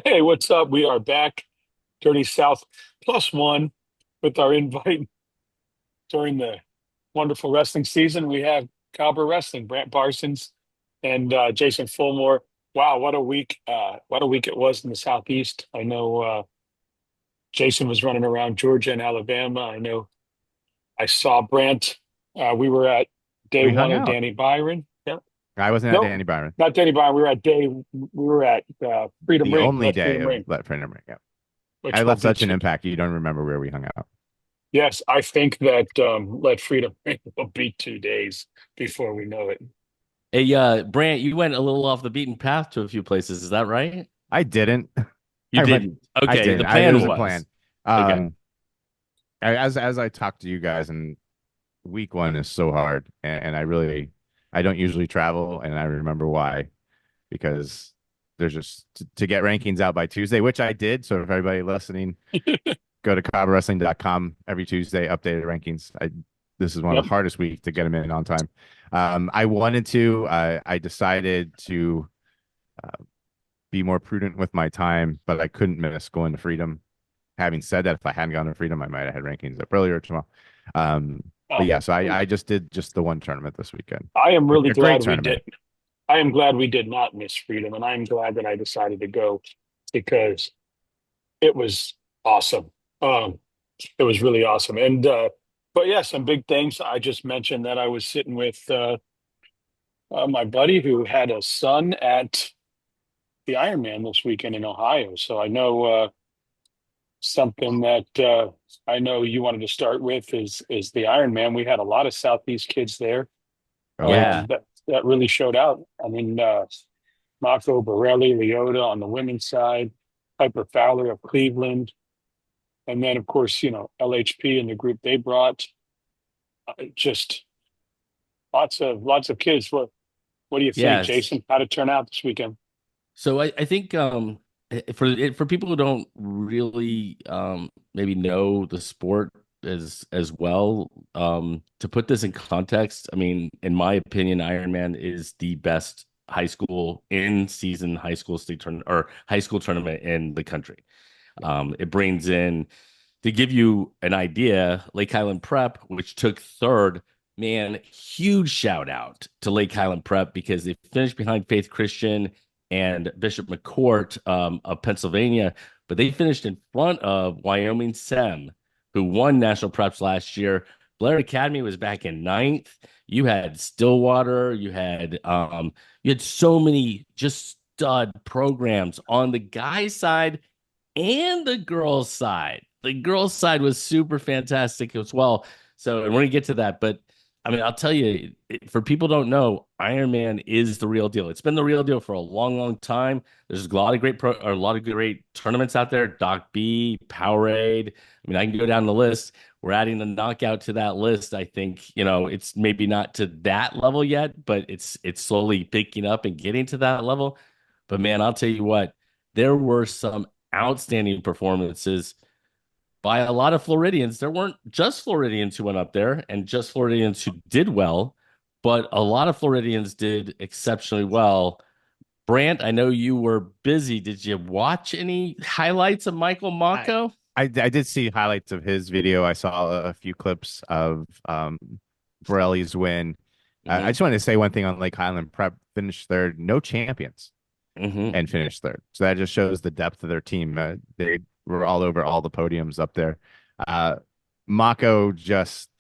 Hey, what's up? We are back, Dirty South plus one with our invite during the wonderful wrestling season. We have Cowboy Wrestling, Brant Parsons and Jason Fulmore. Wow, what a week. What a week it was in the Southeast. I know Jason was running around Georgia and Alabama. I know I saw Brant. We were at day We one hung of out. Danny Byron. Yeah. I wasn't at No, Danny Byron. not Danny Byron. We were at Freedom The Ring, only left day Freedom of Ring, Let Friend Ring. Yeah. I which will left be such an impact. You don't remember where we hung out. Yes, I think that Let Freedom will be 2 days before we know it. Hey, Brant, you went a little off the beaten path to a few places. Is that right? I didn't. You I went. didn't. I Okay, the didn't. There plan was a was. plan. Okay. Um, as I talked to you guys, and week one is so hard, and I don't usually travel, and I remember why because there's just to get rankings out by Tuesday, which I did. So if everybody listening, go to cobwrestling.com every Tuesday, updated rankings. This is one of Yep. the hardest weeks to get them in on time. I wanted to. I decided to be more prudent with my time, but I couldn't miss going to Freedom. Having said that, if I hadn't gone to Freedom, I might have had rankings up earlier tomorrow. Um, but Oh, yeah, so I just did just the one tournament this weekend. I am really A great glad we did. tournament. I am glad we did not miss Freedom, and I'm glad that I decided to go because it was awesome. Um, it was really awesome. And but yeah, some big things. I just mentioned that I was sitting with my buddy who had a son at the Ironman this weekend in Ohio. So I know something that I know you wanted to start with is the Ironman. We had a lot of Southeast kids there Oh yeah. that really showed out. I mean, Mocco, Borrelli, Leota on the women's side, Piper Fowler of Cleveland, and then of course LHP and the group they brought. Just lots of kids. What do you think, Yes. Jason? How did it turn out this weekend? So I think for people who don't really maybe know the sport as well, to put this in context, I mean, in my opinion, Ironman is the best high school in season high school state tournament or high school tournament in the country. It brings in, to give you an idea, Lake Highland Prep, which took third, man, huge shout out to Lake Highland Prep because they finished behind Faith Christian and Bishop McCourt of Pennsylvania, but they finished in front of Wyoming Sem, who won national preps last year. Blair Academy was back in ninth. You had Stillwater. You had so many just stud programs on the guys' side and the girls' side. The girls' side was super fantastic as well. So, and we're gonna get to that, but I mean, I'll tell you, for people who don't know, Iron Man is the real deal. It's been the real deal for a long, long time. There's a lot of a lot of great tournaments out there. Doc B, Powerade. I mean, I can go down the list. We're adding the knockout to that list. I think it's maybe not to that level yet, but it's slowly picking up and getting to that level. But man, I'll tell you what, there were some outstanding performances by a lot of Floridians. There weren't just Floridians who went up there and just Floridians who did well, but a lot of Floridians did exceptionally well. Brant, I know you were busy. Did you watch any highlights of Michael I, Mocco? I did see highlights of his video. I saw a few clips of Borrelli's win. I Mm-hmm. just wanted to say one thing on Lake Highland Prep finished third, no champions, Mm-hmm. and finished third. So that just shows the depth of their team. They were all over all the podiums up there. Uh, Mako just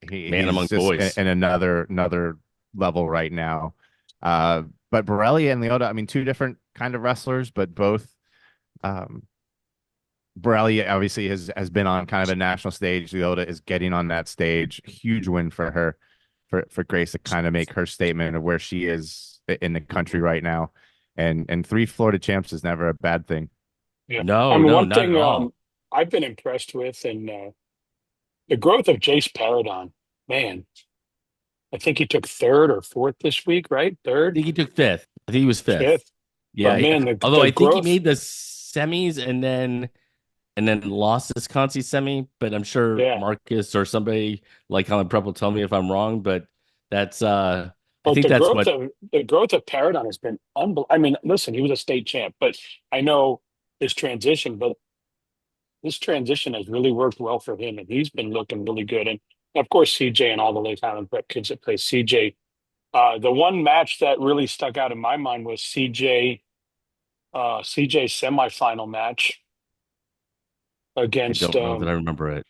Man he's among just boys. in another level right now. Uh, but Borrelli and Leota, I mean, two different kind of wrestlers, but both. Um, Borrelli obviously has been on kind of a national stage. Leota is getting on that stage. Huge win for her, for Grace to kind of make her statement of where she is in the country right now. And three Florida champs is never a bad thing. Yeah, I No, mean, no, one not at thing all. I've been impressed with, and the growth of Jace Paradon. Man, I think he took third or fourth this week, right? I Third, think he took fifth. I think he was fifth. fifth. But Yeah. man, Although the I think he growth. made the semis and then lost his Conti semi. But I'm sure Yeah. Marcus or somebody like Colin Prep will tell me if I'm wrong. But that's I But think that's what. the growth of Paradigm has been unbelievable. I mean, listen, he was a state champ, but I know his transition, but this transition has really worked well for him, and he's been looking really good. And of course, CJ and all the Lake Highland Prep kids that play CJ. The one match that really stuck out in my mind was CJ's semifinal match I against don't know that I remember it.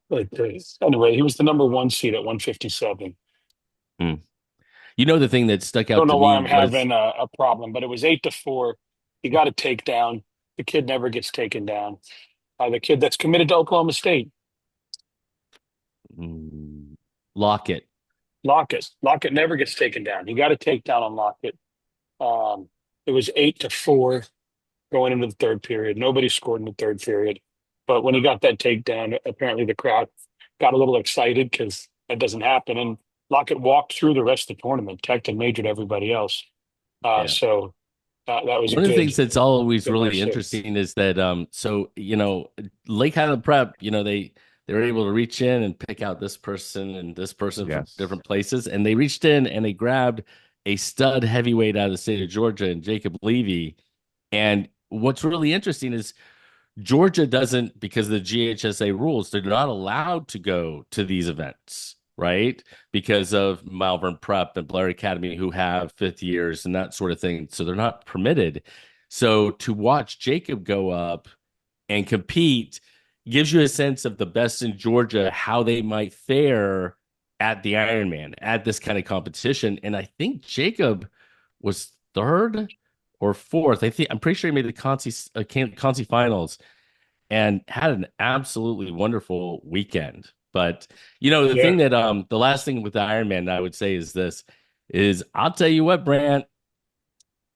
like this. Anyway, he was the number one seed at 157. Hmm. You know, the thing that stuck I don't out to know why me I'm was having a problem, but it was 8-4. He got a takedown. The kid never gets taken down. The kid that's committed to Oklahoma State. mm, Lockett. Lockett never gets taken down. He got a takedown on Lockett. It was 8-4 going into the third period. Nobody scored in the third period. But when he got that takedown, apparently the crowd got a little excited because that doesn't happen. And Lockett walked through the rest of the tournament, teched and majored everybody else. Yeah. So that was a One of the things that's always good really match. interesting is that so Lake Highland Prep, they were able to reach in and pick out this person and this person from Yes. different places, and they reached in and they grabbed a stud heavyweight out of the state of Georgia and Jacob Levy. And what's really interesting is Georgia doesn't, because of the GHSA rules, they're not allowed to go to these events, right? Because of Malvern Prep and Blair Academy, who have fifth years and that sort of thing. So they're not permitted. So to watch Jacob go up and compete gives you a sense of the best in Georgia, how they might fare at the Ironman, at this kind of competition. And I think Jacob was third or fourth. I'm pretty sure he made the Conci finals and had an absolutely wonderful weekend. But the Yeah. thing that the last thing with the Ironman I would say is this is I'll tell you what, Brant,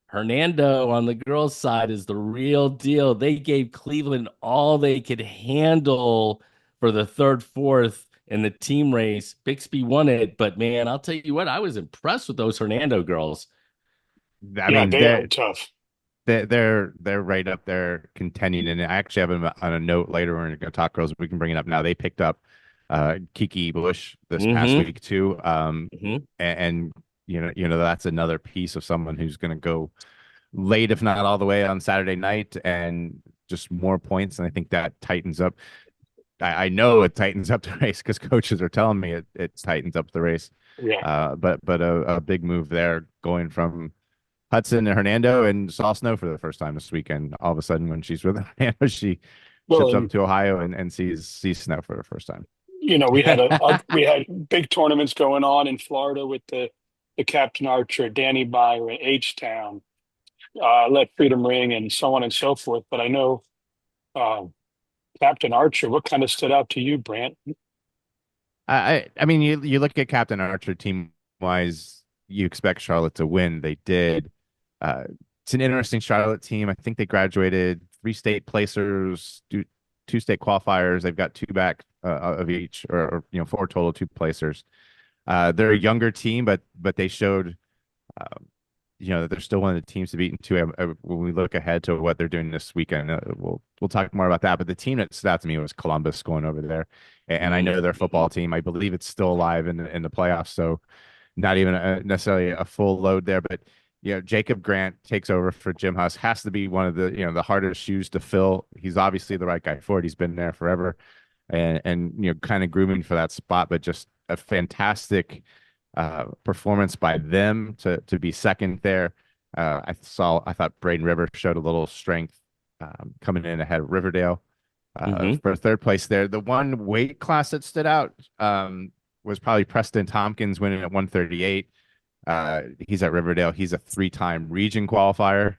Hernando on the girls' side is the real deal. They gave Cleveland all they could handle for the third, fourth in the team race. Bixby won it, but man, I'll tell you what, I was impressed with those Hernando girls. I Yeah, mean, they are tough. they're right up there contending. And I actually have them on a note later. We're going to talk girls. We can bring it up now. They picked up Kiki Bush this past Mm-hmm. week too. Mm-hmm. And that's another piece of someone who's going to go late, if not all the way on Saturday night, and just more points. And I think that tightens up. I know it tightens up the race because coaches are telling me it tightens up the race. Yeah. But a big move there going from Hudson and Hernando and saw snow for the first time this weekend. All of a sudden, when she's with Hernando, she Well, ships up and to Ohio and sees snow for the first time. we had big tournaments going on in Florida with the Captain Archer, Danny Byron, H-Town, Let Freedom Ring, and so on and so forth. But I know Captain Archer. What kind of stood out to you, Brant? I mean, you look at Captain Archer team wise, you expect Charlotte to win. They did. It's an interesting Charlotte team. I think they graduated 3 state placers, 2 state qualifiers. They've got 2 back of each, or 4 total 2 placers. They're a younger team, but they showed, that they're still one of the teams to beat. And two, when we look ahead to what they're doing this weekend, we'll talk more about that. But the team that stood out to me was Columbus going over there, and I know their football team. I believe it's still alive in the playoffs, so not even necessarily a full load there. But Jacob Grant takes over for Jim Huss. Has to be one of the hardest shoes to fill. He's obviously the right guy for it. He's been there forever, and kind of grooming for that spot. But just a fantastic performance by them to be second there. I thought Braden River showed a little strength coming in ahead of Riverdale for third place there. The one weight class that stood out was probably Preston Tompkins winning at 138. He's at Riverdale. He's a 3-time region qualifier.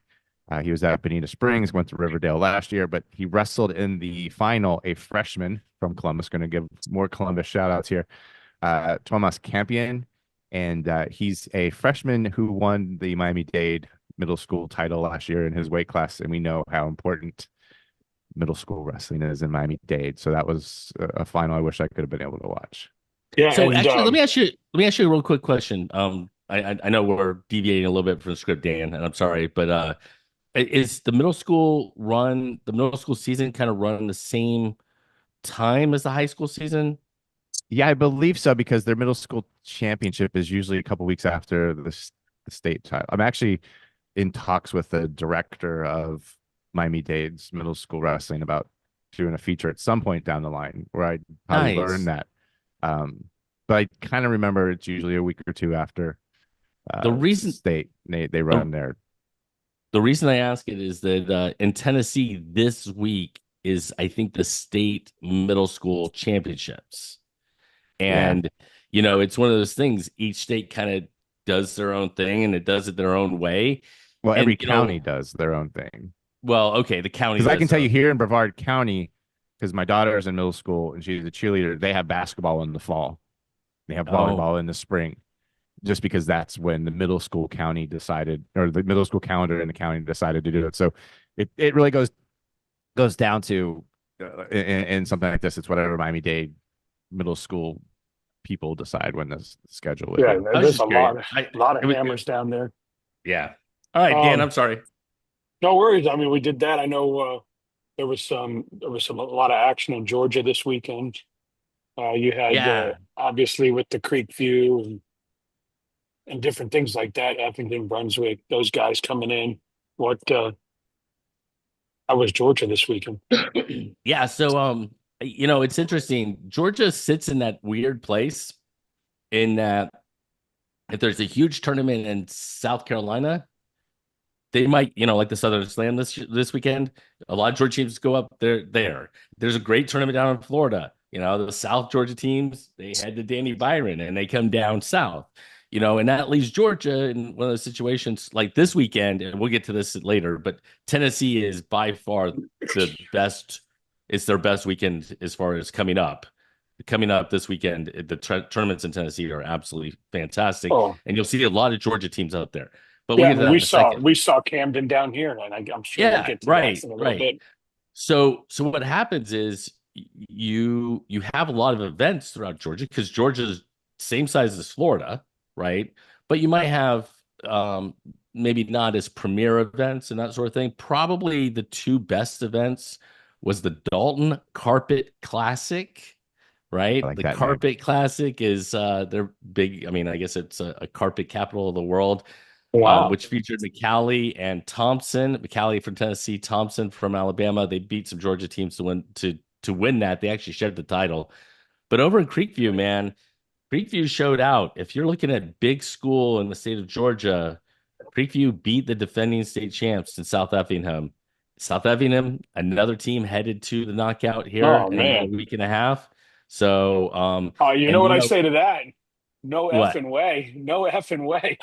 He was at Bonita Springs, went to Riverdale last year, but he wrestled in the final a freshman from Columbus. Going to give more Columbus shout outs here. Tomas Campion. And he's a freshman who won the Miami-Dade middle school title last year in his weight class. And we know how important middle school wrestling is in Miami-Dade. So that was a final I wish I could have been able to watch. Yeah, So and actually, let me ask you a real quick question. I know we're deviating a little bit from the script, Dan, and I'm sorry, but is the middle school season kind of run the same time as the high school season? Yeah, I believe so because their middle school championship is usually a couple weeks after the state title. I'm actually in talks with the director of Miami-Dade's middle school wrestling about doing a feature at some point down the line where I'd probably learn Nice. that. Um, but I kind of remember it's usually a week or two after The reason state they the, run their the reason I ask it is that in Tennessee this week is I think the state middle school championships. yeah. And it's one of those things each state kind of does their own thing and it does it their own way. Well, And every county does their own thing. well, okay, the county Because I can does tell their you own. here in Brevard County, because my daughter is in middle school and she's a cheerleader, they have basketball in the fall. They have Oh, volleyball in the spring, just because that's when the middle school county decided, or the middle school calendar in the county decided to do it. So it really goes down to in something like this, it's whatever Miami-Dade middle school people decide when the schedule would Yeah, be. I was there's a just curious. lot of It was, hammers down there. yeah. All right, Dan, Um, I'm sorry. no worries. I mean, we did that. I know there was a lot of action in Georgia this weekend. You had Yeah. obviously with the Creekview and different things like that, Effingham, Brunswick, those guys coming in. What how was Georgia this weekend? Yeah, so it's interesting. Georgia sits in that weird place in that if there's a huge tournament in South Carolina, they might, like the Southern Slam this weekend. A lot of Georgia teams go up there. There's a great tournament down in Florida. The South Georgia teams, they head to Danny Byron and they come down south. And that leaves Georgia in one of those situations like this weekend, and we'll get to this later, but Tennessee is by far the best. It's their best weekend as far as coming up. Coming up this weekend, the tournaments in Tennessee are absolutely fantastic, Oh, and you'll see a lot of Georgia teams out there. But we'll yeah, I get to mean that in a second. we saw Camden down here, and I'm sure we'll Yeah, get to that right, in a little right. bit. So what happens is you have a lot of events throughout Georgia because Georgia's same size as Florida, right? But you might have maybe not as premier events and that sort of thing. Probably the two best events was the Dalton Carpet Classic, I right? like The that name. Carpet Classic is their big, I mean, I guess it's a carpet capital of the world, Wow. which featured McCallie and Thompson. McCallie from Tennessee, Thompson from Alabama. They beat some Georgia teams to win that. They actually shared the title. But over in Creekview, man, Creekview showed out. If you're looking at big school in the state of Georgia, Creekview beat the defending state champs in South Effingham. South Effingham, another team headed to the knockout here Oh in about a man. week and a half. So, You know and what I say to that? No what? effing way. No effing way.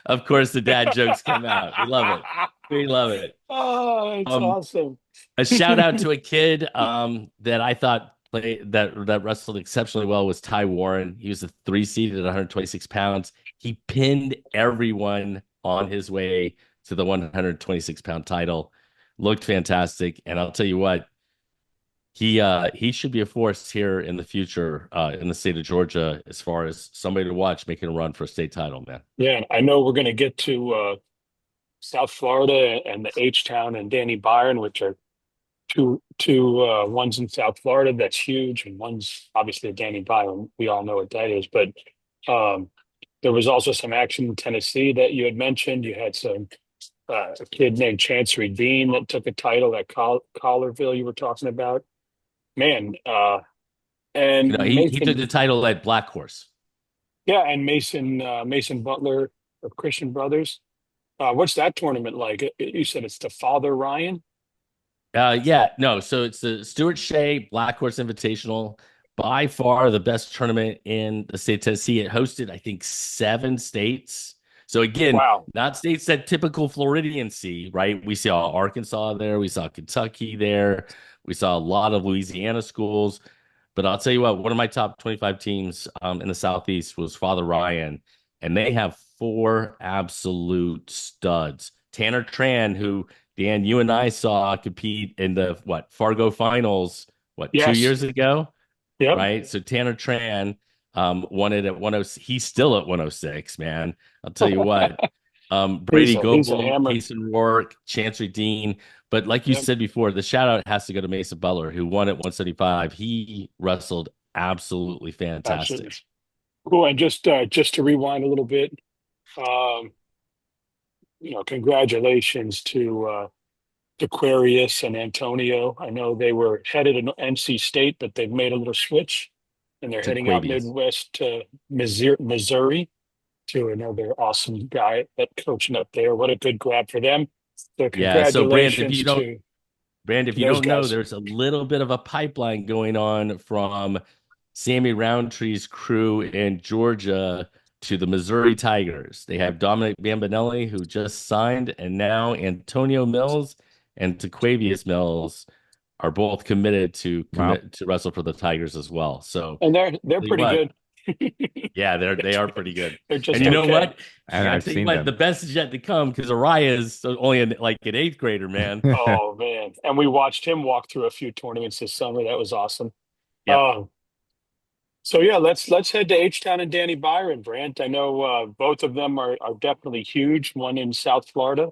Of course, the dad jokes come out. We love it. We love it. Oh, it's Um, awesome. a shout out to a kid that I thought that wrestled exceptionally well was Ty Warren. He was a 3 seed at 126 pounds. He pinned everyone on his way to the 126-pound title. Looked fantastic, and I'll tell you what, he should be a force here in the future in the state of Georgia as far as somebody to watch making a run for a state title, man. Yeah, I know we're going to get to South Florida and the H-Town and Danny Byron, which are two ones in South Florida that's huge, and one's obviously Danny Byron. We all know what that is, but um, there was also some action in Tennessee that you had mentioned. You had a kid named Chancery Dean that took a title at Collarville. You were talking about, man, and He took Mason, the title at Blackhorse. yeah, and Mason Butler of Christian Brothers. What's that tournament like? You said it's the Father Ryan. Yeah, no. So it's the Stewart Schay Blackhorse Invitational, by far the best tournament in the state of Tennessee. It hosted, I think, 7 states. So again, Wow. not states that typical Floridians see, right? We saw Arkansas there, we saw Kentucky there, we saw a lot of Louisiana schools. But I'll tell you what, one of my top 25 teams in the Southeast was Father Ryan, and they have four absolute studs. Tanner Tran, who Dan, you and I saw compete in the Fargo finals, 2 years Yes. ago, Yep. right? So Tanner Tran won it at 106. He's still at 106, man. I'll tell you what. Brady He's a Goebel, hammer. Kason Rourke, Chancery Dean. But like you Yep. said before, the shout out has to go to Mason Butler, who won at 175. He wrestled absolutely Absolutely. fantastic. Cool. And just to rewind a little bit, um, congratulations to Aquarius and Antonio. I know they were headed in NC State, but they've made a little switch and they're To heading out Quavius. Midwest to Missouri to another awesome guy that coaching up there. What a good grab for them. So Yeah. So congratulations to Brand, if you those don't know, guys. there's a little bit of a pipeline going on from Sammy Roundtree's crew in Georgia to the Missouri Tigers. They have Dominic Bambinelli, who just signed, and now Antonio Mills and Taquavius Mills are both committed to Wow. wrestle for the Tigers as well. So And they're tell you pretty what, good. yeah, they are pretty good. They're And just you know okay. what? And I I've tell you seen what, them. the best is yet to come because Araya is only like an eighth grader, man. Oh man. And we watched him walk through a few tournaments this summer. That was awesome. Yep. Um, so yeah, let's head to H-Town and Danny Byron, Brant. I know both of them are definitely huge. One in South Florida,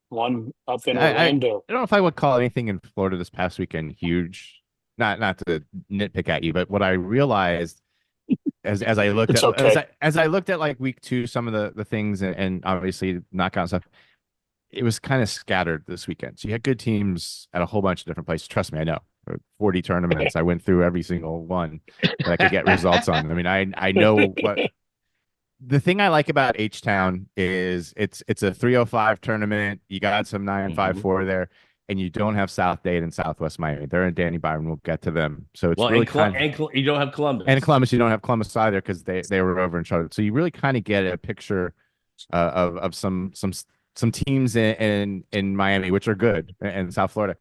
one up in I Orlando. don't know if I would call anything in Florida this past weekend huge. Not to nitpick at you, but what I realized as I looked It's at okay. as I looked at like week two, some of the things and obviously knockout stuff, it was kind of scattered this weekend. So you had good teams at a whole bunch of different places. Trust me, I know. 40 tournaments. I went through every single one that I could get results on. I mean, I know what the thing I like about H Town is it's a 305 tournament. You got some Mhm. 954 there, and you don't have South Dade and Southwest Miami. They're in Danny Byron. We'll get to them. So it's Well, really kind of You don't have and in Columbus. Columbus, you don't have Columbus either because they were over in Charlotte. So you really kind of get a picture of some teams in Miami, which are good, and South Florida.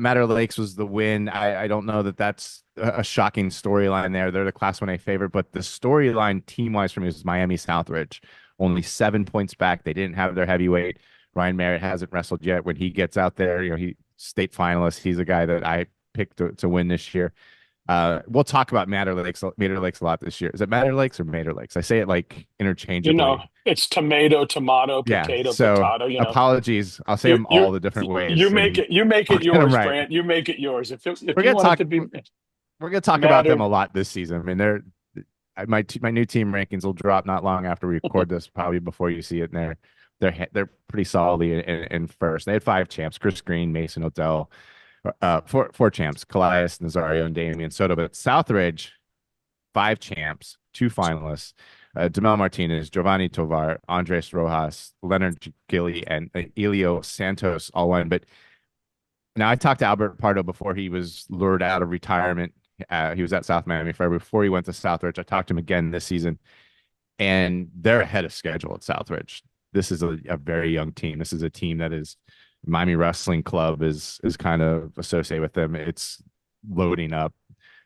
Matter Lakes was the win. I don't know that that's a shocking storyline there. They're the Class 1A favorite, but the storyline team wise for me was Miami Southridge, only 7 points back. They didn't have their heavyweight. Ryan Merritt hasn't wrestled yet. When he gets out there, he state finalist. He's a guy that I picked to win this year. We'll talk about Mater Lakes a lot this year. Is it Mater Lakes or Mater Lakes? I say it like interchangeably. It's tomato, tomato, Yeah. potato, So potato. apologies. I'll say You them you all the different you ways, make and it I'll get them yours, right. Brant. You make it yours. If We're you gonna want it talk. to be We're gonna talk about them matter, a lot this season. I mean, my new team rankings will drop not long after we record this, probably before you see it. And they're pretty solidly in first. They had five champs: Chris Green, Mason Odell, four champs: Calais, Nazario, and Damian Soto. But Southridge, five champs, two finalists: Demel Martinez, Giovanni Tovar, Andres Rojas, Leonard Gilly, and Elio Santos all won. But now I talked to Albert Pardo before he was lured out of retirement. He was at South Miami Forever before he went to Southridge. I talked to him again this season, and they're ahead of schedule at Southridge. This is a very young team. This is a team that is Miami Wrestling Club is kind of associated with them. It's loading up.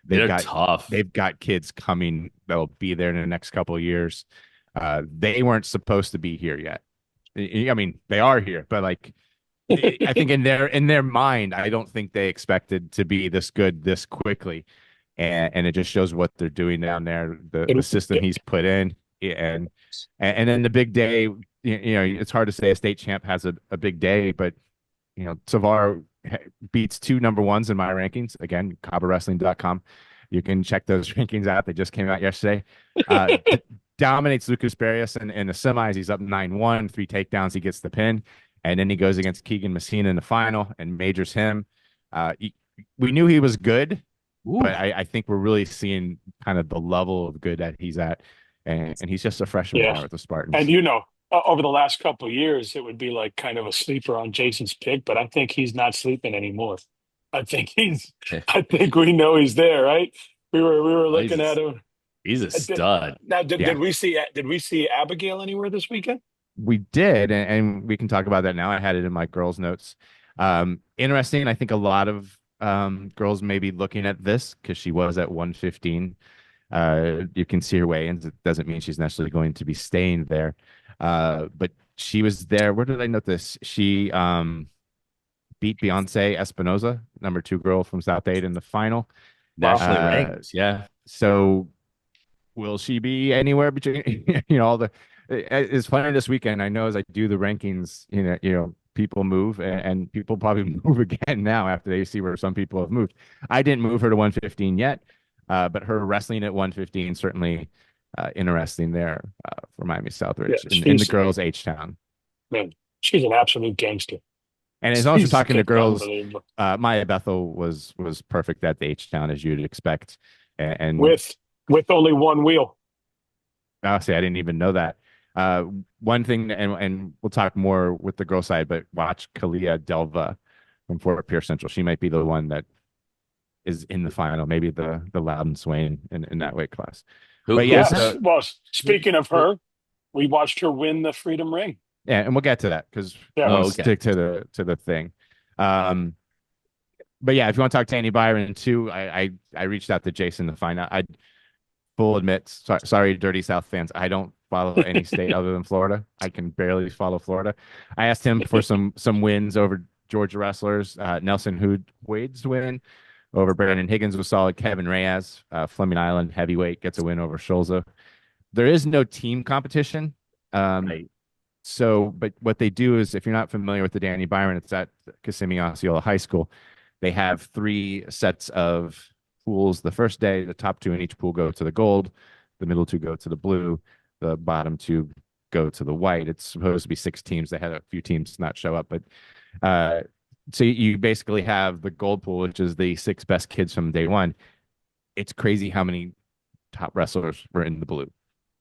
They're tough. They've got kids coming that'll be there in the next couple of years. They weren't supposed to be here yet. I mean, they are here, but like I think in their mind, I don't think they expected to be this good this quickly, and it just shows what they're doing down there. The it, system it, he's put in, and then the big day. It's hard to say a state champ has a big day, but Tavar beats two number ones in my rankings. Again, CabaWrestling.com. You can check those rankings out. They just came out yesterday. Dominates Lucas Barrios in the semis. He's up 9-1, three takedowns. He gets the pin. And then he goes against Keegan Messina in the final and majors him. We knew he was good, but Ooh. I think we're really seeing kind of the level of good that he's at. And he's just a freshman yeah. there with the Spartans. And over the last couple of years, it would be like kind of a sleeper on Jason's pick, but I think he's not sleeping anymore. I think I think we know he's there, right? We were looking at him. He's a Did, stud. now, did, Yeah, did we see Abigail anywhere this weekend? we did. And we can talk about that now. I had it in my girls' notes. Interesting. I think a lot of girls may be looking at this because she was at 115. You can see her way in. It doesn't mean she's necessarily going to be staying there. But she was there. Where did I note this? She beat Beyonce Espinoza, number two girl from South Aid in the final. Nationally ranked. Yeah. So will she be anywhere between all the it's funny this weekend. I know as I do the rankings, people move and people probably move again now after they see where some people have moved. I didn't move her to 115 yet. But her wrestling at 115 certainly interesting there for Miami Yeah, Southridge in the girls HTown. man, she's an absolute gangster. And it's also She's talking to girls. unbelievable. Maya Bethel was perfect at the HTown as you'd expect, and With only one wheel. honestly, I didn't even know that. One thing, and we'll talk more with the girl side, but watch Kalia Delva from Fort Pierce Central. She might be the one that is in the final, maybe the Loudon Swain in that weight class. But Yes. yes, Well, speaking of her, we watched her win the Freedom Ring. yeah, and we'll get to that because Yeah. I want Okay. to stick to the thing. But yeah, if you want to talk to Annie Byron too, I reached out to Jason to find out. I full admit, sorry, Dirty South fans, I don't follow any state other than Florida. I can barely follow Florida. I asked him for some wins over Georgia wrestlers. Nelson Wade's win over Brandon Higgins was solid. Kevin Reyes, Fleming Island heavyweight, gets a win over Scholza. There is no team competition. Right. So, but what they do is, if you're not familiar with the Danny Byron, it's at Kissimmee Osceola High School. They have 3 sets of pools. The first day, the top 2 in each pool go to the gold, the middle 2 go to the blue, the bottom 2 go to the white. It's supposed to be 6 teams. They had a few teams not show up, but so you basically have the gold pool, which is the 6 best kids from day one. It's crazy how many top wrestlers were in the blue.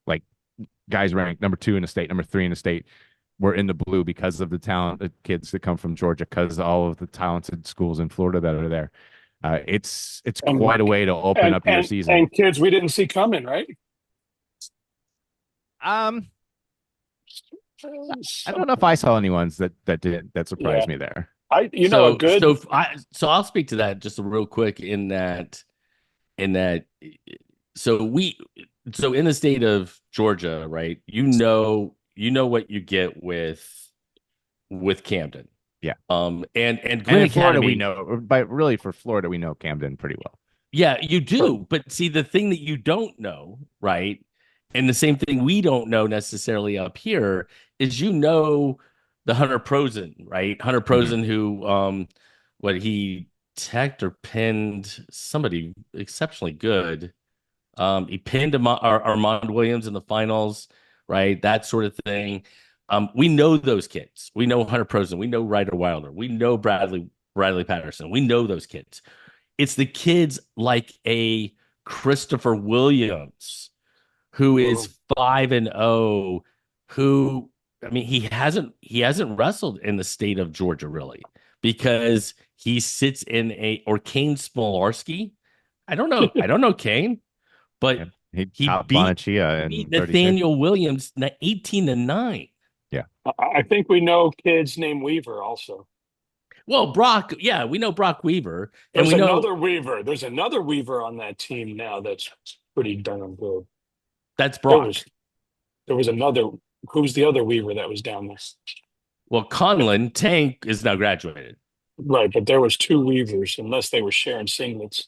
Like guys ranked number 2 in the state, number 3 in the state were in the blue because of the talented kids that come from Georgia, because all of the talented schools in Florida that are there. It's quite a way to open up your season. And kids we didn't see coming, right? I don't know if I saw any ones that surprised me there. So I'll speak to that just real quick in that so in the state of Georgia, right? You know what you get with Camden. Yeah. And in Green Florida Academy, we know, but really for Florida we know Camden pretty well. Yeah, you do. But see, the thing that you don't know, right? And the same thing we don't know necessarily up here is the Hunter Prosen, right? Hunter Prosen, who he teched or pinned somebody exceptionally good. He pinned Armand Williams in the finals, right? That sort of thing. We know those kids. We know Hunter Prosen. We know Ryder Wilder. We know Bradley Patterson. We know those kids. It's the kids like a Christopher Williams, who is 5-0, who, I mean, he hasn't wrestled in the state of Georgia really, because he sits or Kane Smolarski. I don't know Kane, but yeah, he beat Nathaniel Williams 18-9. Yeah, I think we know kids named Weaver also. Well, Brock, yeah, we know Brock Weaver, and another Weaver. There's another Weaver on that team now that's pretty darn good. That's Brock. There was another. Who's the other Weaver that was down there? Well, Conlon Tank is now graduated. Right, but there was 2 Weavers, unless they were sharing singlets.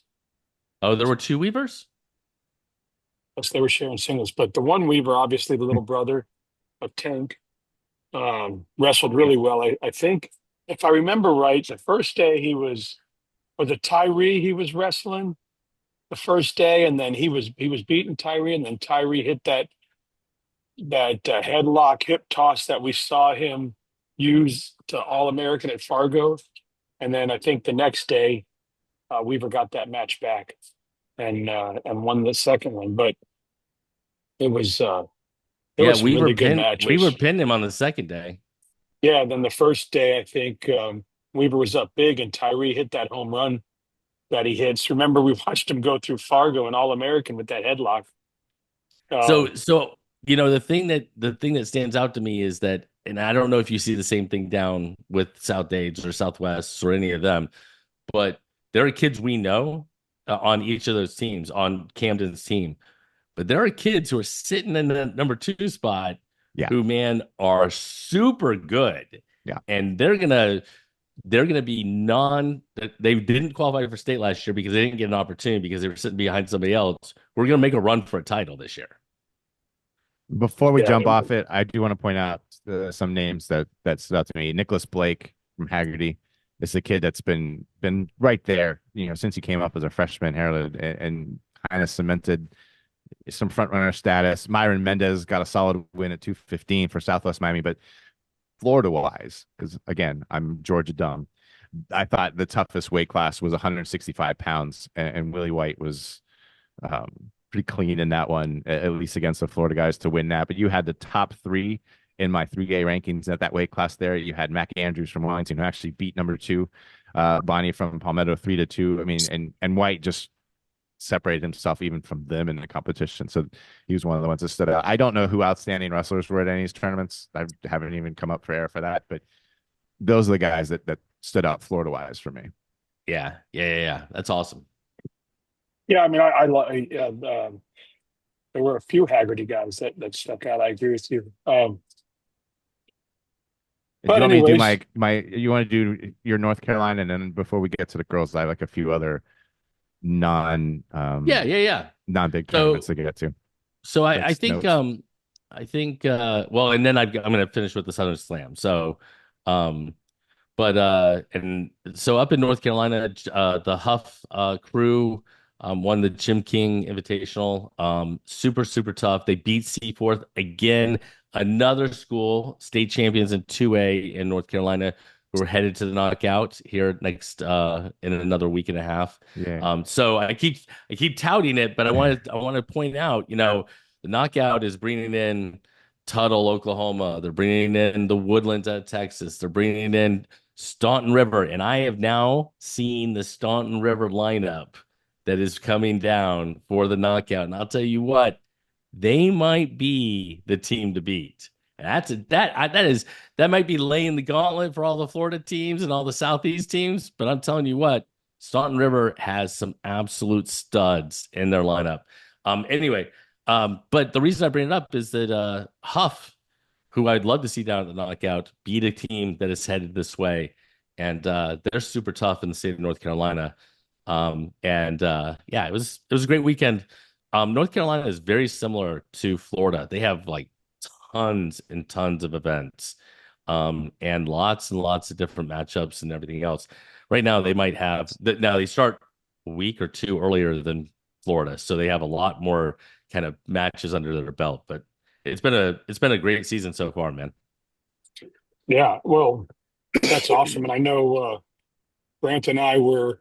Oh, there were 2 Weavers? Unless they were sharing singles. But the one Weaver, obviously the little brother of Tank, wrestled really well. I think, if I remember right, the first day was it Tyree he was wrestling the first day, and then he was beating Tyree, and then Tyree hit that headlock hip toss that we saw him use to All-American at Fargo. And then I think the next day, Weaver got that match back and won the second one. But it was was Weaver really good matches. Weaver pinned him on the second day. Yeah, and then the first day, I think Weaver was up big, and Tyree hit that home run that he hits. Remember, we watched him go through Fargo and All-American with that headlock. So the thing that stands out to me is that, and I don't know if you see the same thing down with South Dades or Southwest or any of them, but there are kids we know on each of those teams, on Camden's team, but there are kids who are sitting in the number 2 spot, who, man, are super good. Yeah, and they're gonna be they didn't qualify for state last year because they didn't get an opportunity because they were sitting behind somebody else. We're gonna make a run for a title this year. Before we jump off it, I do want to point out some names that stood out to me. Nicholas Blake from Haggerty is a kid that's been right there, since he came up as a freshman, heralded and kind of cemented some front runner status. Myron Mendez got a solid win at 215 for Southwest Miami, but Florida wise, because again, I'm Georgia dumb. I thought the toughest weight class was 165 pounds, and Willie White was pretty clean in that one, at least against the Florida guys to win that. But you had the top three in my 3A rankings at that weight class there. You had Mac Andrews from Wellington, who actually beat number two, Bonnie from Palmetto 3-2. I mean, and White just separated himself even from them in the competition. So he was one of the ones that stood out. I don't know who outstanding wrestlers were at any of these tournaments. I haven't even come up for air for that, but those are the guys that stood out Florida wise for me. Yeah. That's awesome. Yeah, I mean, there were a few Haggerty guys that stuck out. I agree with you. Do you want me to do anyways, you want to do your North Carolina, and then before we get to the girls, I have like a few other non non big tournaments to get to. So I think well, and then I'm going to finish with the Southern Slam. So and so up in North Carolina, the Huff crew won the Jim King Invitational. Super tough. They beat Seaforth again, another school, state champions in 2A in North Carolina, who are headed to the knockout here next in another week and a half. Yeah. So I keep touting it, but I want to point out, the knockout is bringing in Tuttle, Oklahoma. They're bringing in the Woodlands out of Texas. They're bringing in Staunton River, and I have now seen the Staunton River lineup that is coming down for the knockout. And I'll tell you what, they might be the team to beat. And that might be laying the gauntlet for all the Florida teams and all the Southeast teams. But I'm telling you what, Staunton River has some absolute studs in their lineup. Anyway, but the reason I bring it up is that Huff, who I'd love to see down at the knockout, beat a team that is headed this way. And they're super tough in the state of North Carolina. It was a great weekend. North Carolina is very similar to Florida. They have like tons and tons of events, and lots of different matchups and everything else. Right now, they might have now they start a week or two earlier than Florida, so they have a lot more kind of matches under their belt. But it's been a great season so far, man. yeah, well, that's awesome. And I know Grant and I were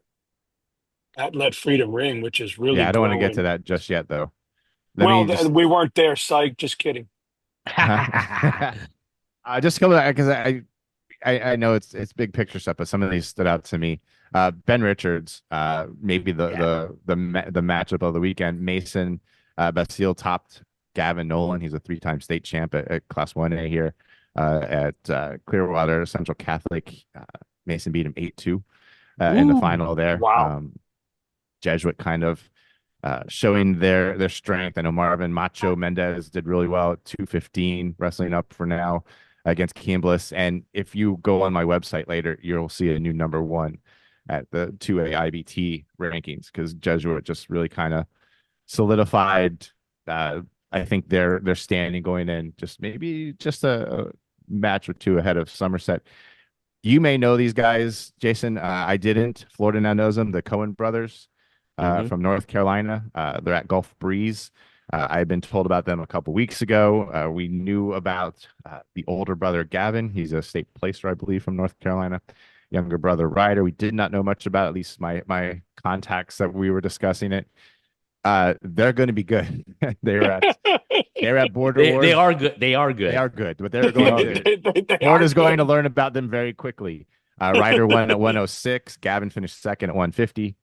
at Let Freedom Ring, which is really I don't want to get growing. to that just yet, though. We weren't there, psych. Just kidding. Just come back because I know it's big picture stuff, but some of these stood out to me. Ben Richards, maybe the matchup of the weekend. Mason Bastille topped Gavin Nolan. He's a 3-time state champ at Class 1A here at Clearwater Central Catholic. Mason beat him 8-2 in the final there. Wow. Jesuit kind of showing their strength. I know Marvin Macho Mendez did really well at 215, wrestling up for now against Bliss. And if you go on my website later, you'll see a new number 1 at the 2A IBT rankings, because Jesuit just really kind of solidified. I think their standing going in, maybe a match or two ahead of Somerset. You may know these guys, Jason. I didn't. Florida now knows them, the Cohen brothers. From North Carolina. They're at Gulf Breeze. I had been told about them a couple weeks ago. We knew about the older brother, Gavin. He's a state placer, I believe, from North Carolina. Younger brother, Ryder. We did not know much about, at least my contacts that we were discussing it. They're going to be good. they're at Border Wars. They are good. They are good, but they're going to. Florida's going to learn about them very quickly. Ryder won at 106. Gavin finished second at 150.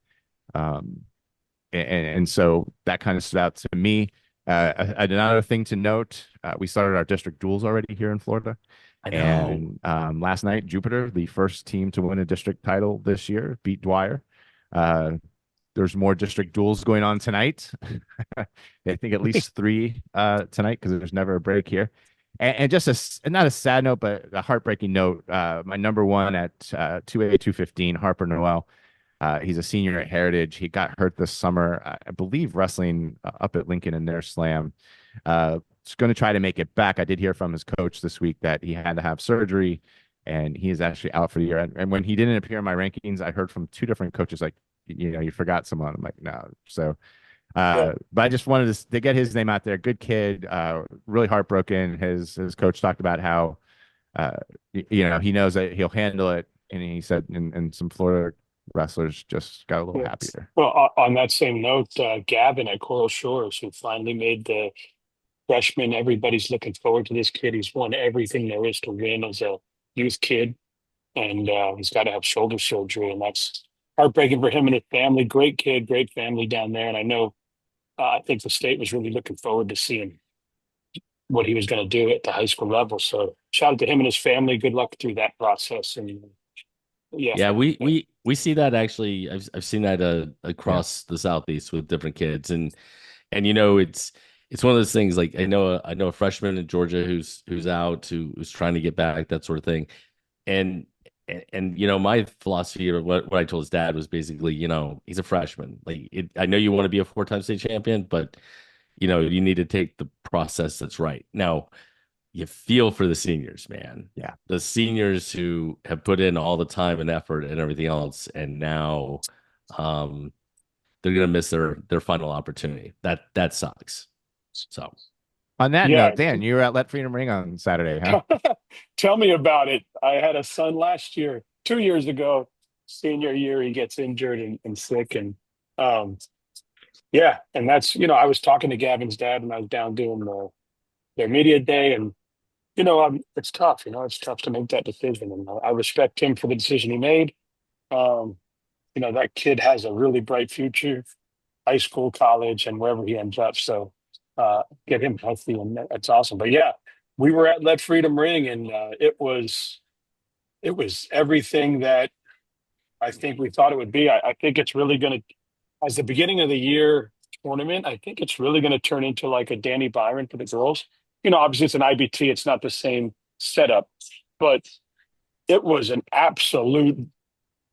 And so that kind of stood out to me. Another thing to note, we started our district duels already here in Florida. I know. And last night, Jupiter, the first team to win a district title this year, beat Dwyer. There's more district duels going on tonight. I think at least 3 tonight, because there's never a break here. And just not a sad note, but a heartbreaking note. My number 1 at 2A 215, Harper Noel. He's a senior at Heritage. He got hurt this summer, I believe, wrestling up at Lincoln in their slam. He's going to try to make it back. I did hear from his coach this week that he had to have surgery, and he is actually out for the year. And when he didn't appear in my rankings, I heard from 2 different coaches, like, you forgot someone. I'm like, no. So Yeah. But I just wanted to get his name out there. Good kid, really heartbroken. His coach talked about how he knows that he'll handle it, and he said, and some Florida wrestlers just got a little Yeah. happier. Well, on that same note, Gavin at Coral Shores, who finally made the freshman, everybody's looking forward to this kid. He's won everything there is to win as a youth kid, and he's got to have shoulder surgery, and that's heartbreaking for him and his family. Great kid, great family down there, and I know I think the state was really looking forward to seeing what he was going to do at the high school level. So shout out to him and his family. Good luck through that process, and yeah, Yeah, we see that actually. I've seen that Yeah. across the southeast with different kids, and it's one of those things. Like I know a freshman in Georgia who's out who's trying to get back, that sort of thing. And my philosophy, or what I told his dad, was basically, he's a freshman. Like I know you want to be a four-time state champion, but you need to take the process that's right. Now, you feel for the seniors, man. Yeah. The seniors who have put in all the time and effort and everything else, and now um they're gonna miss their final opportunity. That sucks. So On that yeah. note, Dan, you were at Let Freedom Ring on Saturday, huh? Tell me about it. I had a son last year, 2 years ago, senior year. He gets injured and sick, and um, yeah, and that's I was talking to Gavin's dad when I was down doing their media day, and it's tough. It's tough to make that decision, and I respect him for the decision he made. Um, that kid has a really bright future, high school, college, and wherever he ends up. So get him healthy, and that's awesome. But yeah, we were at Let Freedom Ring, and it was everything that I think we thought it would be. I think it's really going to, as the beginning of the year tournament, I think it's really going to turn into like a Danny Byron for the girls. Obviously it's an IBT, it's not the same setup, but it was an absolute.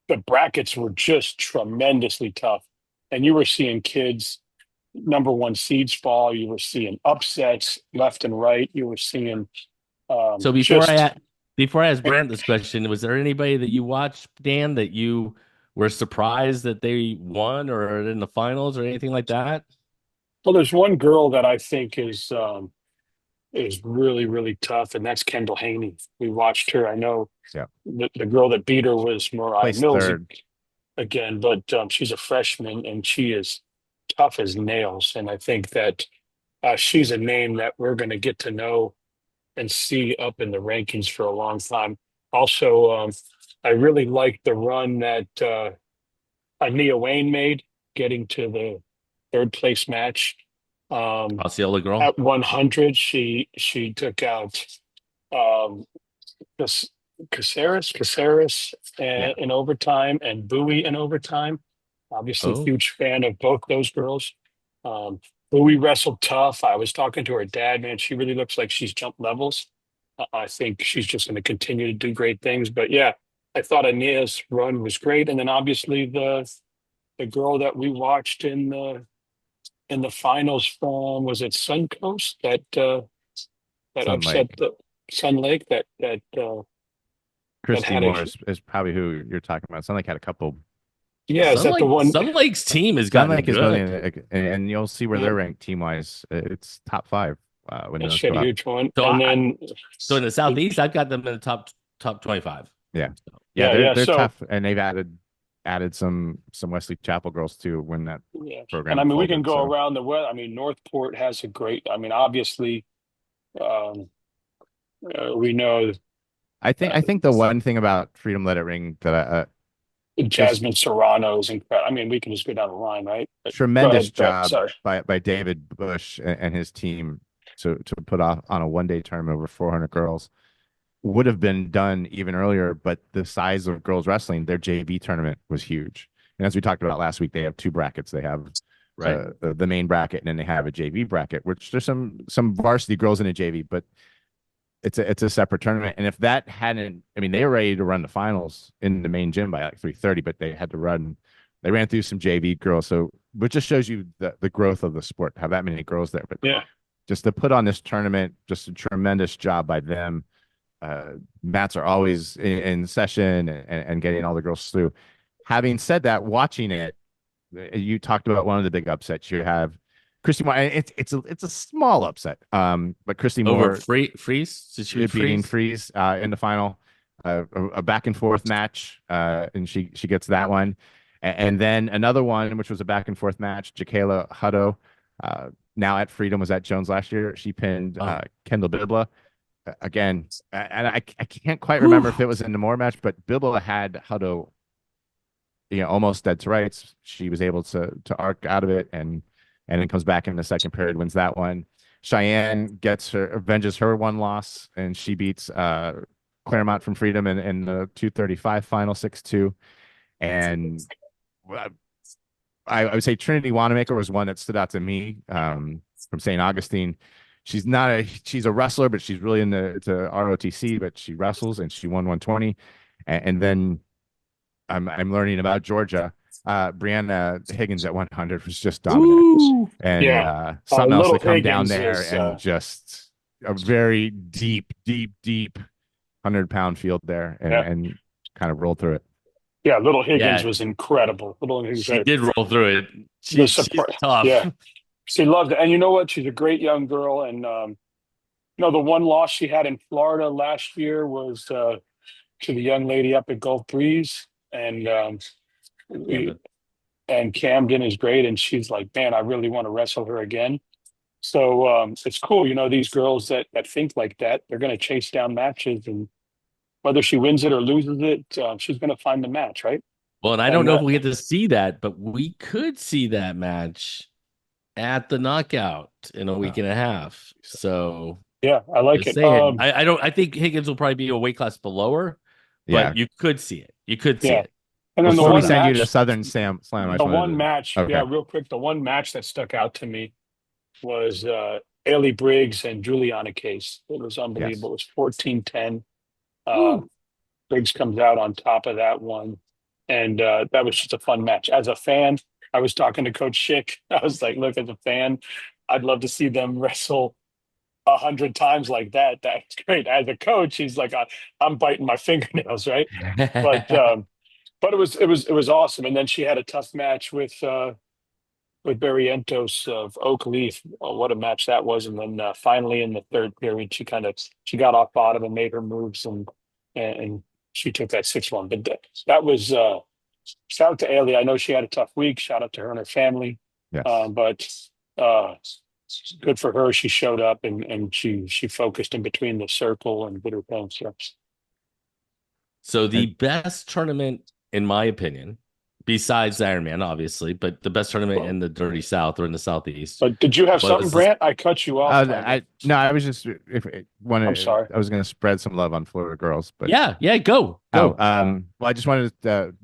The brackets were just tremendously tough, and you were seeing kids number one seeds fall. You were seeing upsets left and right. You were seeing so just before I ask Brent this question, was there anybody that you watched, Dan, that you were surprised that they won or are in the finals or anything like that? well, there's one girl that I think is really, really tough, and that's Kendall Haney. We watched her. I know Yeah. the girl that beat her was Mariah Placed Mills third. again, but she's a freshman and she is tough as nails. And I think that she's a name that we're going to get to know and see up in the rankings for a long time. Also, I really liked the run that Nia Wayne made, getting to the third place match. Osceola girl. At 100, she took out um, Cas- Caceres Yeah. in overtime and Bowie in overtime. Obviously, Oh, huge fan of both those girls. Um, Bowie wrestled tough. I was talking to her dad, man. She really looks like she's jumped levels. I think she's just going to continue to do great things. But yeah, I thought Ania's run was great, and then obviously the girl that we watched in the finals from, was it Suncoast that Sun upset Lake. the Sun Lake that Christy had a. Moore is probably who you're talking about. Sun Lake had a couple. Yeah, is that the one? Sun Lake's team has Sun gotten Lake is building, good. and you'll see where Yeah, they're ranked team wise. It's top five when that those she had go a out. huge one. So And then so in the southeast, I've got them in the top 25. Yeah, So, yeah, yeah, yeah. they're So tough, and they've added some Wesley Chapel girls too when that yeah, and I program mean we can folded. go So around the west. I mean Northport has a great. I mean obviously um, we know I think the one thing about Freedom Let It Ring that just Jasmine Serrano is incredible. I mean we can just go down the line, right? But go tremendous ahead, Brett. job Sorry. by David Bush and his team to put off on a 1-day tournament over 400 girls. Would have been done even earlier, but the size of girls wrestling, their JV tournament was huge. And as we talked about last week, they have two brackets. They have right. the main bracket, and then they have a JV bracket, which there's some varsity girls in a JV, but it's a separate tournament. And if that hadn't, I mean, they were ready to run the finals in the main gym by like 3:30, but they had to run. They ran through some JV girls, so which just shows you the growth of the sport. Have that many girls there, but Yeah, just to put on this tournament, just a tremendous job by them. Mats are always in session and getting all the girls through. Having said that, watching it, you talked about one of the big upsets. You have Christy Moore. It's a small upset. But Christy Over Moore Freeze? Did she beat beating Freeze? Freeze in the final, a back and forth match, and she gets that one, and then another one which was a back and forth match. Jakayla Hutto, now at Freedom, was at Jones last year. She pinned Oh. Kendall Bibla again, and I can't quite Whew. remember if it was in the Moore match, but Bibla had Hutto, almost dead to rights. She was able to arc out of it, and then comes back in the second period, wins that one. Cheyenne avenges her one loss, and she beats Claremont from Freedom in the 235 final 6-2. And I would say Trinity Wanamaker was one that stood out to me, from St. Augustine. She's a wrestler, but she's really into ROTC, but she wrestles, and she won 120. And then I'm learning about Georgia. Brianna Higgins at 100 was just dominant. Ooh. And Yeah. something else Little to come down Higgins there is, and just a very deep 100-pound field there, and kind of roll through it. Yeah, Little Higgins Yeah. was incredible. Little Higgins, She did roll through it. The She's support- tough. yeah. She loved it. And you know what? She's a great young girl. And, the one loss she had in Florida last year was to the young lady up at Gulf Breeze. And Camden. and Camden is great. And she's like, man, I really want to wrestle her again. So it's cool. These girls that think like that, they're going to chase down matches. And whether she wins it or loses it, she's going to find the match, right? Well, and I don't know if we get to see that, but we could see that match at the knockout in a week and a half. So Yeah, I like just it. saying. I think Higgins will probably be a weight class below her, but Yeah. you could see it. You could see Yeah. it. And then Before the we one send you match, to Southern Slam, I the just wanted one to- match, Okay. yeah, real quick, the one match that stuck out to me was Ailey Briggs and Juliana Case. It was unbelievable. It was 14-10. Briggs comes out on top of that one. And that was just a fun match. As a fan, I was talking to Coach Schick. I was like, look, as a fan, I'd love to see them wrestle 100 times like that. That's great. As a coach, he's like, I'm biting my fingernails, right? But it was awesome. And then she had a tough match with Barrientos of Oak Leaf. Oh, what a match that was! And then finally in the third period, she got off bottom and made her moves, and she took that 6-1. But that was shout out to Ailey. I know she had a tough week. Shout out to her and her family. Yes. But good for her. She showed up and she focused in between the circle and did her thing. So the best tournament, in my opinion, besides Ironman, obviously, but the best tournament in the Dirty South or in the Southeast. But did you have Well, something, this is- Brant? I cut you off. I was just I'm sorry. I was going to spread some love on Florida girls, but yeah, go. well, I just wanted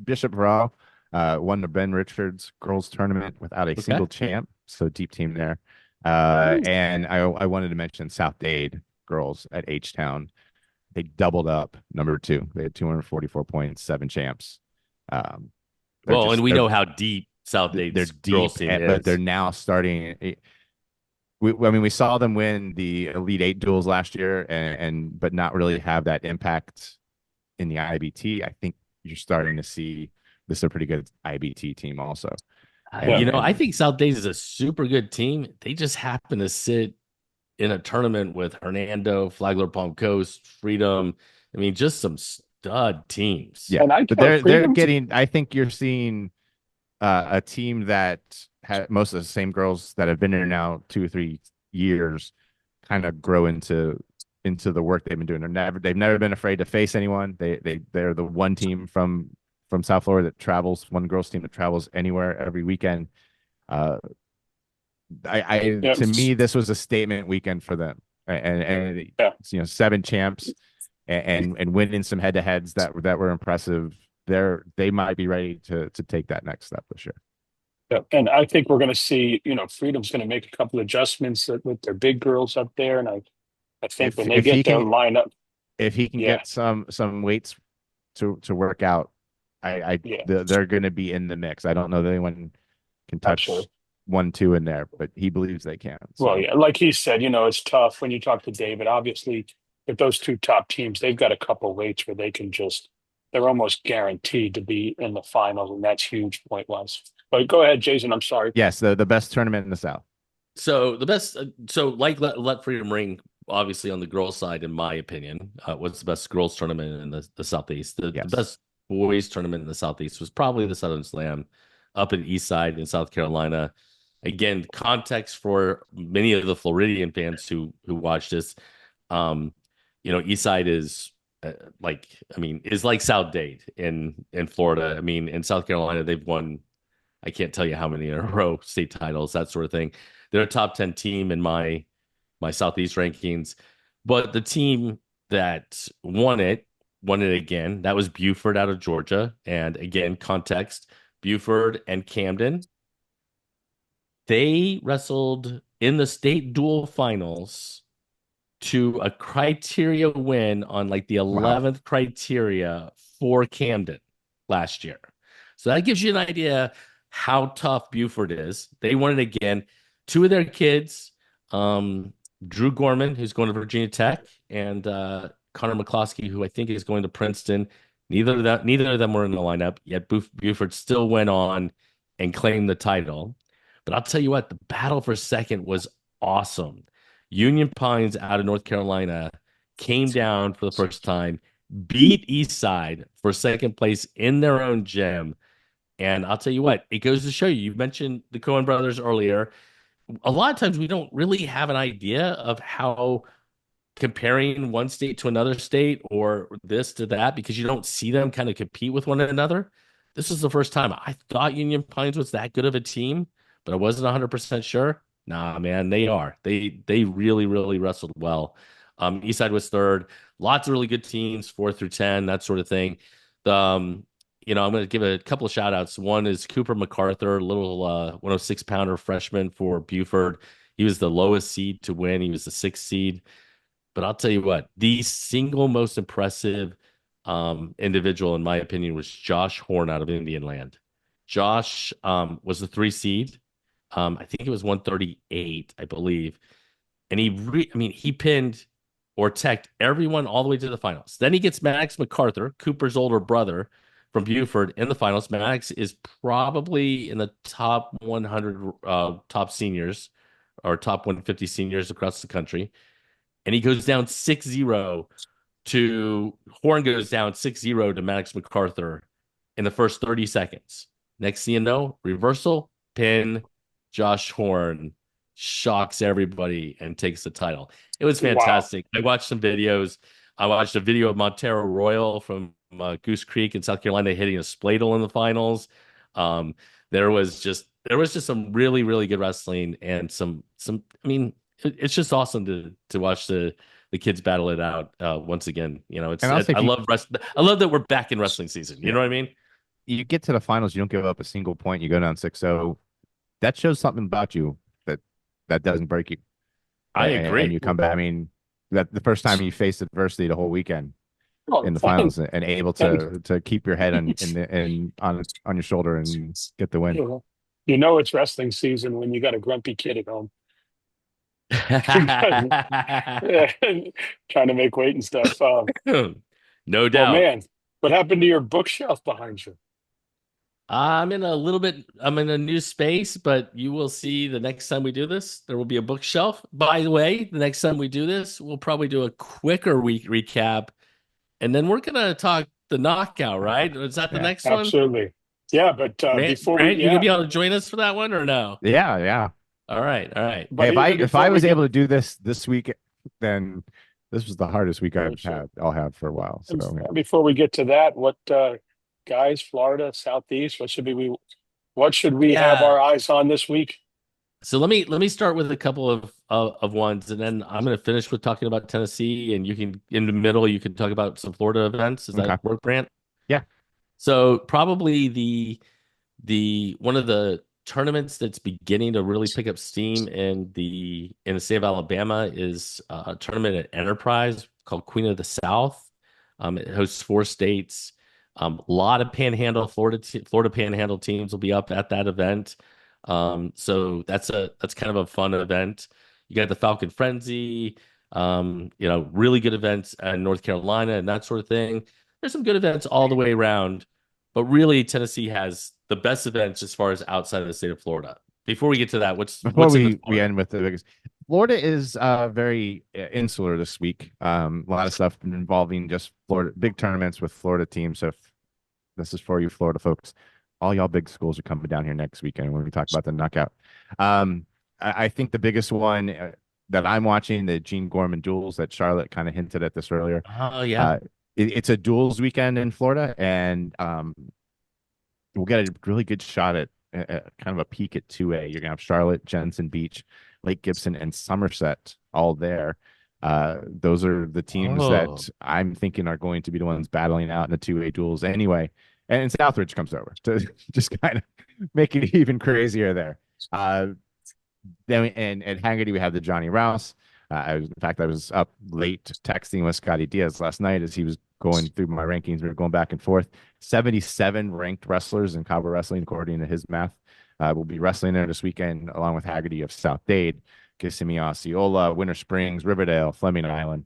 Bishop Raw won the Ben Richards girls tournament without a single champ, so deep team there. And I wanted to mention South Dade girls at HTown. They doubled up number 2. They had 244 points, 7 champs. And we know how deep South Dade's girls team is. But they're now starting. We saw them win the Elite 8 duels last year, but not really have that impact in the IBT. I think you're starting to see this is a pretty good IBT team also. I think South Days is a super good team. They just happen to sit in a tournament with Hernando, Flagler Palm Coast, Freedom. I mean, just some stud teams. Yeah, and but they're getting. I think you're seeing a team that had most of the same girls that have been there now 2 or 3 years, kind of grow into the work they've been doing. They've never been afraid to face anyone. They're the one team from South Florida that travels, one girls team that travels anywhere every weekend. To me, this was a statement weekend for them, and 7 champs and winning some head to heads that were impressive. They might be ready to take that next step this year. Yeah, and I think we're going to see, Freedom's going to make a couple adjustments with their big girls up there, and I think when they get their lineup, if he can get some weights to work out, they're going to be in the mix. I don't know that anyone can touch 1-2 in there, but he believes they can. So. Well, yeah, like he said, it's tough when you talk to David. Obviously, if those 2 top teams, they've got a couple weights where they're almost guaranteed to be in the finals, and that's huge point wise. But go ahead, Jason. I'm sorry. Yes, the best tournament in the South. So the best, so like let Freedom Ring, obviously on the girls' side, in my opinion, what's the best girls tournament in the Southeast? The Yes. best boys tournament in the Southeast was probably the Southern Slam up in East Side in South Carolina. Again, context for many of the Floridian fans who watch this, um, East Side is is like South Dade in Florida. I mean, in South Carolina, they've won, I can't tell you how many in a row, state titles, that sort of thing. They're a top 10 team in my Southeast rankings. But the team that won it again. That was Buford out of Georgia. And again, context, Buford and Camden, they wrestled in the state dual finals to a criteria win on like the Wow. 11th criteria for Camden last year. So that gives you an idea how tough Buford is. They won it again. Two of their kids, Drew Gorman, who's going to Virginia Tech, and Connor McCloskey, who I think is going to Princeton. Neither of them were in the lineup, yet Buford still went on and claimed the title. But I'll tell you what, the battle for second was awesome. Union Pines out of North Carolina came down for the first time, beat Eastside for second place in their own gym. And I'll tell you what, it goes to show you, you mentioned the Coen brothers earlier. A lot of times we don't really have an idea of how comparing one state to another state or this to that because you don't see them kind of compete with one another. This is the first time I thought Union Pines was that good of a team, but I wasn't 100% sure. Nah, man, they are. They really, really wrestled well. Eastside was third. Lots of really good teams, 4 through 10, that sort of thing. I'm going to give a couple of shout outs. One is Cooper MacArthur, little 106-pounder freshman for Buford. He was the lowest seed to win. He was the sixth seed. But I'll tell you what, the single most impressive individual, in my opinion, was Josh Horn out of Indian Land. Josh was the 3 seed. I think it was 138, I believe. And he pinned or teched everyone all the way to the finals. Then he gets Max MacArthur, Cooper's older brother, from Buford in the finals. Max is probably in the top 100 top seniors or top 150 seniors across the country. And he goes down 6-0 to Horn goes down 6-0 to Max MacArthur in the first 30 seconds. Next thing you know, reversal, pin, Josh Horn shocks everybody and takes the title. It was Wow. fantastic. I watched some videos. I watched a video of Montero Royal from Goose Creek in South Carolina hitting a spladle in the finals. Um, there was just some really, really good wrestling and some. I mean, it's just awesome to watch the kids battle it out once again. And also, I love I love that we're back in wrestling season. You yeah, know what I mean? you get to the finals, you don't give up a single point. You go down 6-0. That shows something about you that doesn't break you, I and agree. you come back. I mean, that the first time you faced adversity the whole weekend Oh, in the and, finals and able and to keep your head on your shoulder and get the win. it's wrestling season when you got a grumpy kid at home. Yeah, trying to make weight and stuff. No Well, doubt. man, what happened to your bookshelf behind you? I'm in a new space, but you will see the next time we do this, there will be a bookshelf. By the way, the next time we do this, we'll probably do a quicker week recap, and then we're gonna talk the knockout, right? Is that the Yeah, next one? Absolutely. Yeah, but before we, Brant, you gonna yeah, be able to join us for that one or no? yeah, yeah. All right, all right. Hey, but if I even if before I we was get, able to do this week, then this was the hardest week oh, shit. I'll have for a while. So yeah. Before we get to that, what guys, Florida, Southeast, what should we have Yeah. our eyes on this week? So let me start with a couple of ones, and then I'm gonna finish with talking about Tennessee, and you can in the middle you can talk about some Florida events. Does that Okay. work, Brant? Yeah. So probably the one of the tournaments that's beginning to really pick up steam in the state of Alabama is a tournament at Enterprise called Queen of the South. It hosts 4 states. A lot of Florida Panhandle teams will be up at that event. So that's kind of a fun event. You got the Falcon Frenzy, really good events in North Carolina and that sort of thing. There's some good events all the way around, but really Tennessee has the best events as far as outside of the state of Florida. Before we get to that, Before what's in the we Florida? end with the biggest, Florida is very insular this week. A lot of stuff involving just Florida, big tournaments with Florida teams. So if this is for you, Florida folks, all y'all big schools are coming down here next weekend when we talk about the knockout. I think the biggest one that I'm watching, the Gene Gorman duels that Charlotte kind of hinted at this earlier. Oh yeah. It's a duels weekend in Florida, and we'll get a really good shot at kind of a peek at 2A. You're gonna have Charlotte, Jensen Beach, Lake Gibson, and Somerset all there. Those are the teams Oh. that I'm thinking are going to be the ones battling out in the 2A duels anyway. And Southridge comes over to just kind of make it even crazier there. Then and at Haggerty we have the Johnny Rouse. In fact, I was up late texting with Scotty Diaz last night as he was going through my rankings. We were going back and forth. 77 ranked wrestlers in Cabo Wrestling, according to his math, will be wrestling there this weekend, along with Haggerty of South Dade, Kissimmee, Osceola, Winter Springs, Riverdale, Fleming Island.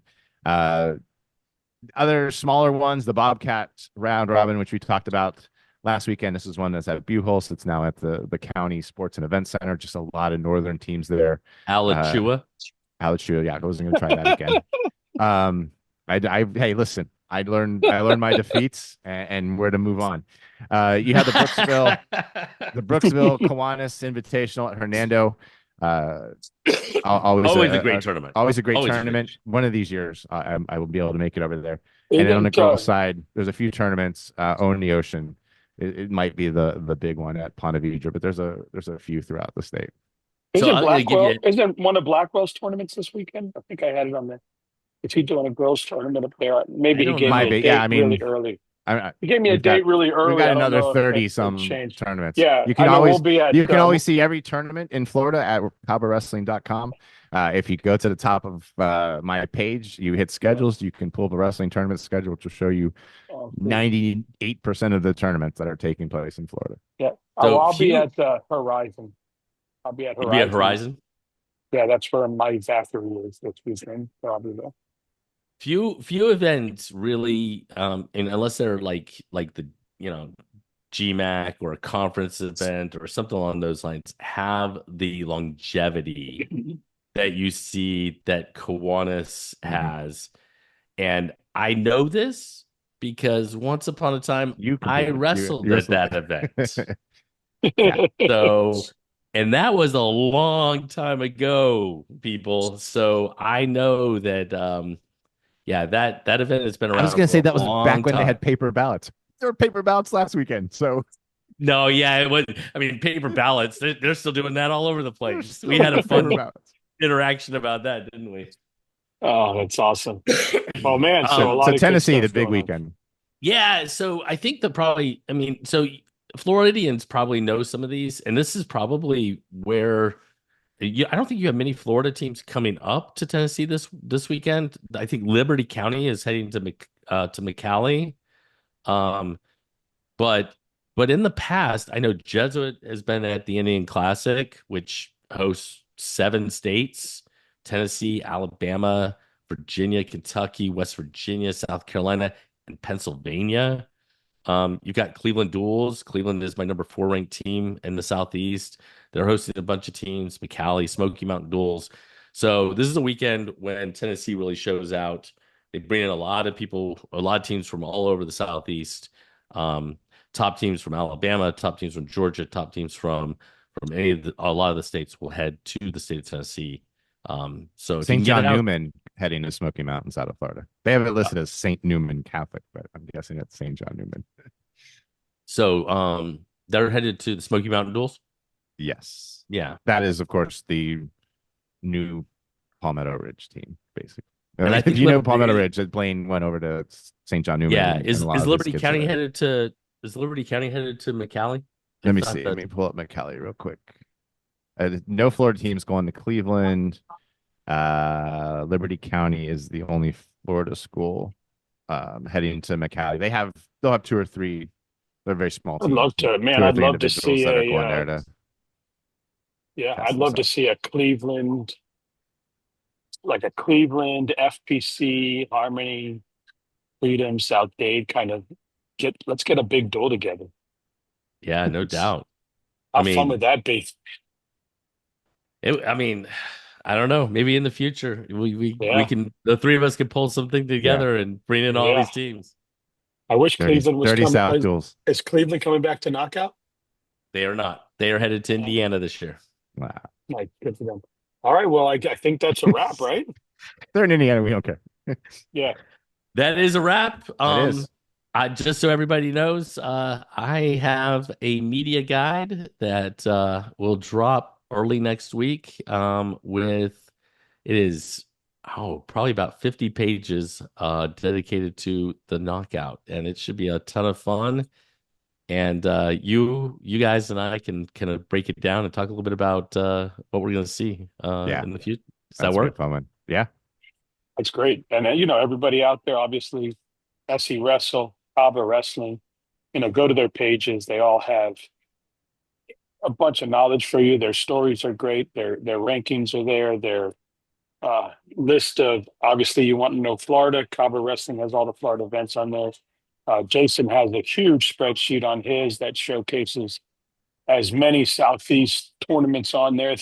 Other smaller ones, the Bobcat round robin, which we talked about last weekend. This is one that's at Buchholz. It's now at the county sports and event center. Just a lot of northern teams there. Alachua. Alachua, yeah, I wasn't going to try that again. Hey, listen, I learned my defeats and where to move on. You have the Brooksville Kiwanis Invitational at Hernando. Always a great tournament. Always a great Always tournament. great. One of these years, I will be able to make it over there. And then on the girls' side, there's a few tournaments. Own the Ocean, it might be the big one at Ponte Vedra, but there's a few throughout the state. Isn't one of Blackwell's tournaments this weekend? I think I had it on there. Is he doing a girls tournament up there? Maybe he gave me a date really early. He gave me a date really early. We've got another 30 some tournaments. Yeah, you can we'll always see every tournament in Florida at CaboWrestling.com. If you go to the top of my page, you hit schedules, you can pull the wrestling tournament schedule, which will show you 98% of the tournaments that are taking place in Florida. Yeah, so I'll be at Horizon. I'll be at Horizon. You'll be at Horizon? Yeah, that's where my factory is this weekend. So I'll be there. Few events really, and unless they're like the GMAC or a conference event or something along those lines, have the longevity that you see that Kiwanis has. And I know this because once upon a time I wrestled at that event. Yeah. So, and that was a long time ago, people. So I know that that event has been around. I was going to say that was back when time. they had paper ballots. There were paper ballots last weekend. So no, yeah, it was. I mean, paper ballots. They're still doing that all over the place. We had a fun interaction about that, didn't we? Oh, that's awesome. Oh man, so Tennessee, the big weekend. Yeah, so I think so Floridians probably know some of these, and this is probably where I don't think you have many Florida teams coming up to Tennessee this weekend. I think Liberty County is heading to McCallie, but in the past, I know Jesuit has been at the Indian Classic, which hosts 7 states: Tennessee, Alabama, Virginia, Kentucky, West Virginia, South Carolina, and Pennsylvania. You've got Cleveland Duels. Cleveland is my number 4 ranked team in the Southeast. They're hosting a bunch of teams: McCallie, Smoky Mountain Duels. So this is a weekend when Tennessee really shows out. They bring in a lot of people, a lot of teams from all over the Southeast. Top teams from Alabama, top teams from Georgia, top teams from a lot of the states will head to the state of Tennessee. So St. John Newman heading to Smoky Mountains out of Florida. They have it listed as St. Newman Catholic, but I'm guessing it's St. John Newman. So they're headed to the Smoky Mountain Duels? Yes. Yeah. That is, of course, the new Palmetto Ridge team, basically. And I think Palmetto Ridge, that Blaine went over to St. John Newman. Yeah. Is Liberty County headed to McCallie? Let me see. Let me pull up McCallie real quick. No Florida teams going to Cleveland. Liberty County is the only Florida school heading to McCallie. They'll have 2 or 3. They're very small teams. I'd love to see I'd love to see a Cleveland, like a Cleveland, FPC, Harmony, Freedom, South Dade kind of let's get a big duel together. Yeah, no doubt. I How fun mean, would that be? I mean, I don't know. Maybe in the future, we Yeah, can the three of us can pull something Yeah. together and bring in all yeah. these teams. I wish Dirty, Cleveland was dirty coming. South duels. Is Cleveland coming back to knockout? They are not. They are headed to Oh, Indiana this year. Wow. my, good for them. All right. Well, I think that's a wrap, right? They're in Indiana. We don't care. Yeah. That is a wrap. That is. I just so everybody knows, I have a media guide that will drop early next week. With it is probably about 50 pages dedicated to the knockout, and it should be a ton of fun. And you guys and I can kind of break it down and talk a little bit about what we're going to see Yeah. in the future. Does that That's a good work? fun one. Yeah. That's great. And everybody out there, obviously, SE Wrestle, Kaba Wrestling, go to their pages. They all have a bunch of knowledge for you. Their stories are great. Their rankings are there. Their list of, obviously, you want to know Florida. Kaba Wrestling has all the Florida events on there. Jason has a huge spreadsheet on his that showcases as many Southeast tournaments on there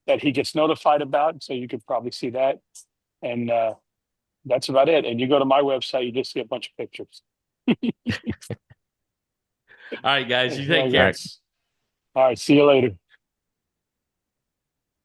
that he gets notified about. So you could probably see that. And that's about it. And you go to my website, you just see a bunch of pictures. All right, guys, you take I care. guess. All right. See you later.